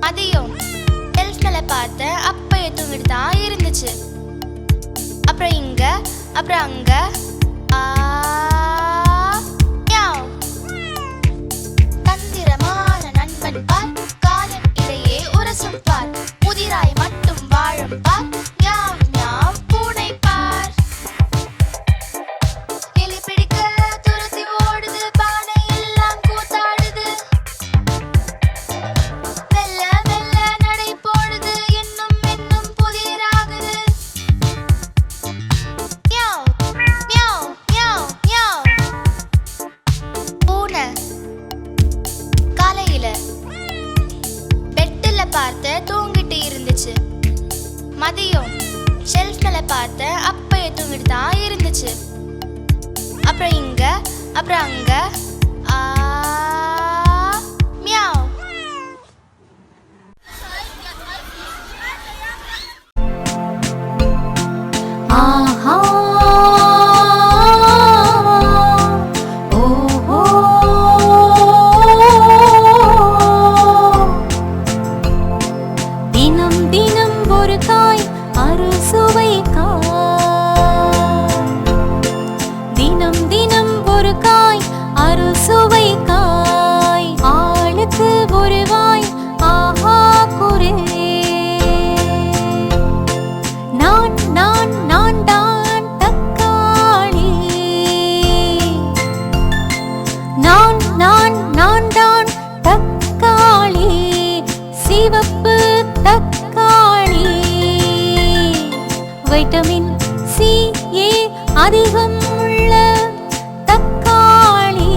மதியம் ஷெல்ஃப் மேல பார்த்தேன், அப்பைய தூங்கிட்டு தான் இருந்துச்சு. அப்புறம் இங்க, அப்புறம் அங்க, தந்திரமான நண்பன் பார், காலம் இடையே உரசும் பார், புதிராய் மட்டும் வாழும் பார், ஞாம் ஞாம் பூனை பார். எலி பிடிக்க துரத்தி ஓடுது, பானை எல்லாம் கூத்தாடுது, மெல்ல மெல்ல நடை போடுது, இன்னும் இன்னும் புதிராகுது. Meow meow meow meow. பூனை காலையில பெட்டில் பார்த்த தூங்கிட்டு இருந்துச்சு. மதியம் ஷெல்ஃப் மேல பார்த்த அப்பைய தூங்கிட்டு தான் இருந்துச்சு. அப்புறம் இங்க, அப்புறம் அங்க, மியாவ். ஆஹா ஓஹோ தினம் தினம் ஒரு காய் அறுசுவை காய், தினம் தினம் ஒரு காய் அறுசுவை காய், ஆளுக்கு ஒரு வாய் ஆஹா குரே. நான் நான் நான் தான் தக்காளி, நான் நான் நான் தான் தக்காளி, சிவப்பு தக்காளி, வைட்டமின் சி ஏ அதிகம் உள்ள தக்காளி.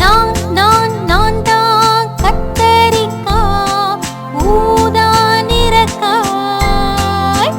நான் நான் நான் தான் கத்தரிக்காய், ஊதா நிறக்காய்,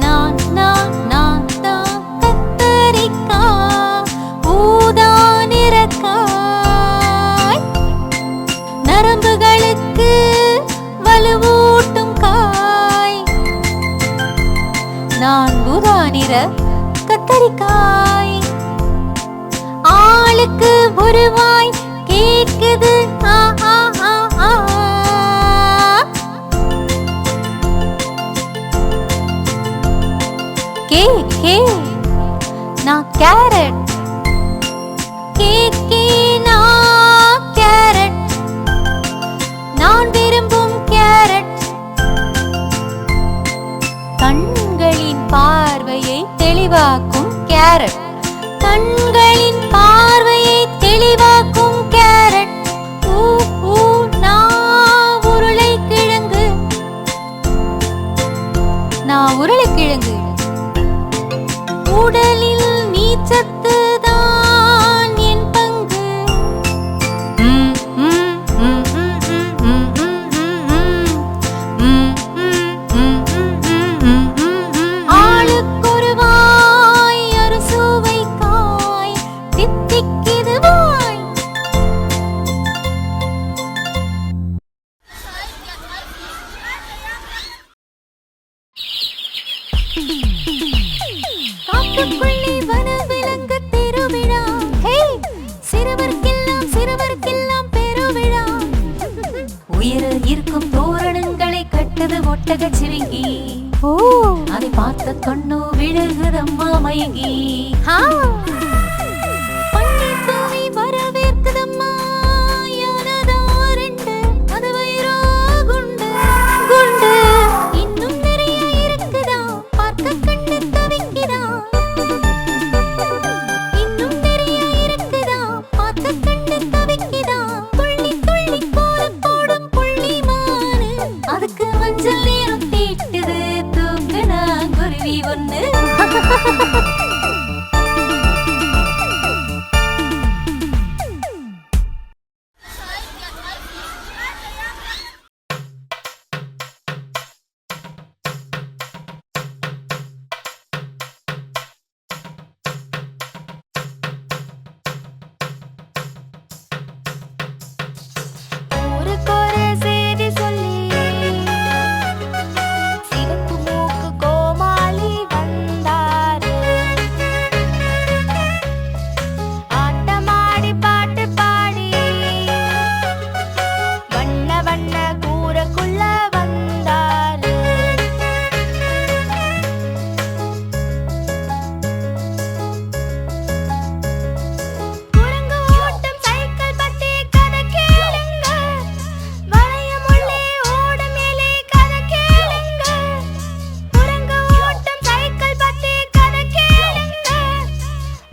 நான் நான் நான் தான் கத்தரிக்காய், ஊதா நிறக்காய், நரம்புகளுக்கு வலுவூட்டும் காய், நான் ஊதா நிற கத்தரிக்காய், ஆளுக்கு ஒரு வாய் கேக்குது ஆஹா ஆஹா. கே கே நான் கேரட், கண்களின் பார்வையை தெளிவாக்கும் கேரட். ஊ ஊ நான் உருளைக்கிழங்கு, நான் உருளைக்கிழங்கு. உடலில் நீச்சத்து தான் என் பங்கு. ம், ம், ம், ம், ம், ம், ம், ம், ம், ம், ம். ஆளுக்கொரு வாய் அறுசுவை காய், தித்திக்குது வாய். காட்டுக்குள்ளே வனவிலங்கு திருவிழா. ஹே, சிறுவர்க்கெல்லாம் பெருவிழா. உயர இருக்கும் தோரணங்களை கட்டது ஒட்டக சிவிங்கி. ஓ, அதை பார்த்த கண்ணு விழுகுதம்மா மயங்கி. பன்னீர் தூவி வரவேற்குதம்மா யானதா ரெண்டு, அது வயிறோ குண்டு குண்டு. இன்னும் நிறைய இருக்குதா, பார்க்க கண்ணு தவிக்குதா. இன்னும் நிறைய இருக்குதா, பார்க்க கண்ணு தவிக்குதா. துள்ளி துள்ளி கோலம் போடும் புள்ளிமானு, அதுக்கு மஞ்சள் நீரும் தீட்டுது தூக்குனா குருவி ஒண்ணு. ஊருக்கொரு செய்தி சொல்லி சிவப்பு மூக்கு கோமாளி வந்தாரு. ஆட்டமாடி பாட்டு பாடி வண்ண வண்ண கூரைக்குள்ள வந்தாரு. குரங்கு ஓட்டும் சைக்கிள் பத்தி கதை கேளுங்க, வளையமுள்ளே ஓடும் எலி கதை கேளுங்க. குரங்கு ஓட்டும் சைக்கிள் பத்தி கதை கேளுங்க,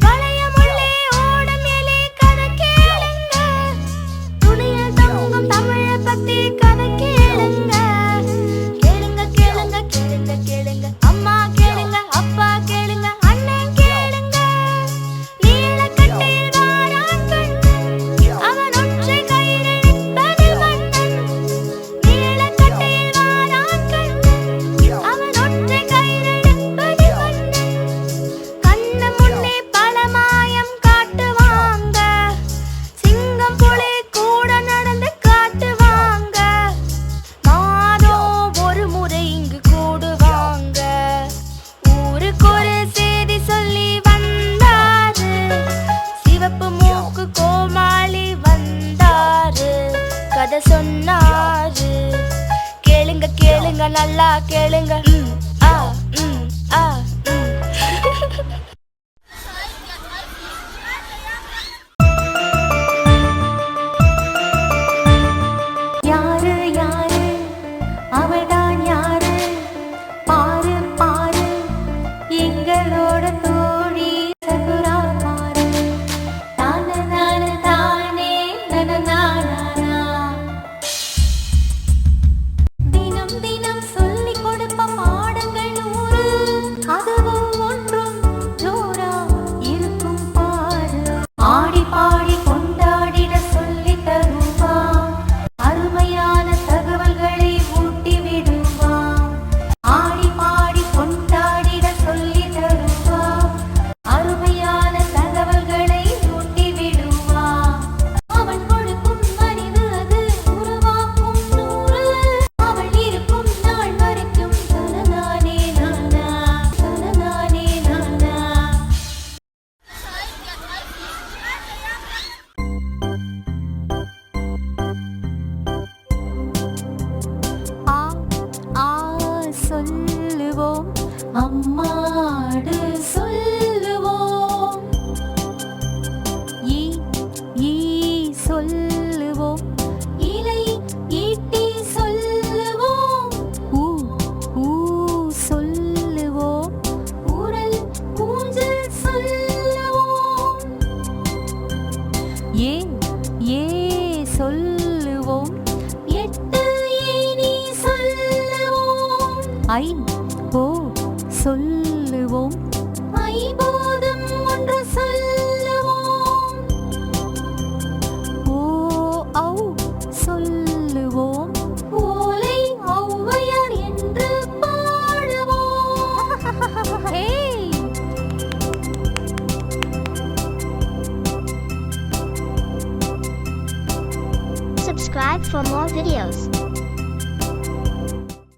வளையமுள்ளே ஓடும் எலி கதை கேளுங்க. துணியில் தொங்கும் தமிழை பத்தி கதை கேளுங்க. கேளுங்க கேளுங்க கேளுங்க கேளுங்க, அம்மா கேளுங்க, அப்பா கேளுங்க, அண்ணன் கேளுங்க. நீலக்கட்டையில் வாரான் கண்ணன், அவன் ஒற்றை கயிறு நிற்பதில் மன்னன். நீலக்கட்டையில் வாரான் கண்ணன், அவன் ஒற்றை கயிறு நிற்பதில் மன்னன். கண்ணு முன்னே பல மாயம் காட்டுவாங்க, சிங்கம் புலி கூட நடந்து காட்டுவாங்க. மாதம் ஒரு முறை இங்கு கூடுவாங்க. ஊருக்கொரு செய்தி சொல்லி வந்தாரு, சிவப்பு மூக்கு கோமாளி வந்தாரு. கதை சொன்னாரு, கேளுங்க கேளுங்க நல்லா கேளுங்க. ஆ ஆ யாரு யாரு, அவள்தான் யாரு, பாரு பாரு, எங்களோட தோழி சகுரா பாரு. தான தான தானே நன நானா. தினம் தினம் சொல்லிக் கொடுப்ப பாடங்கள் 100, அதுவும் ஒன்றும் ஜோரா இருக்கும் பாரு. ஆடி பாடி கொண்டாடிட சொல்லி தருவா, அருமையான தகவல்களை ஊட்டி விடுவா. ஆடி பாடி கொண்டாடிட சொல்லி தருவா, அருமையான தகவல்களை ஊட்டி விடுவா. அவன் கொடுக்கும் மனிது அது உருவாக்கும் 100, அவள் இருக்கும் நாள் வரைக்கும் தனதானே நானா, தனதானே நானா. ஆ ஆ சொல்லுவோம், அம்மாடு சொல்லுவோம். ஈ ஈ சொல்லுவோம், இலை ஈட்டி சொல்லுவோம். ஊ ஊ சொல்லுவோம், ஊரல் ஊஞ்சல் சொல்லுவோம். ஓ சொல்லுவோம் ஐம்பூதம் ஒன்று சொல்லுவோம் ஓ ஔ சொல்லுவோம் ஓலை ஔவையார் என்று பாடுவோம் hey Subscribe for more videos.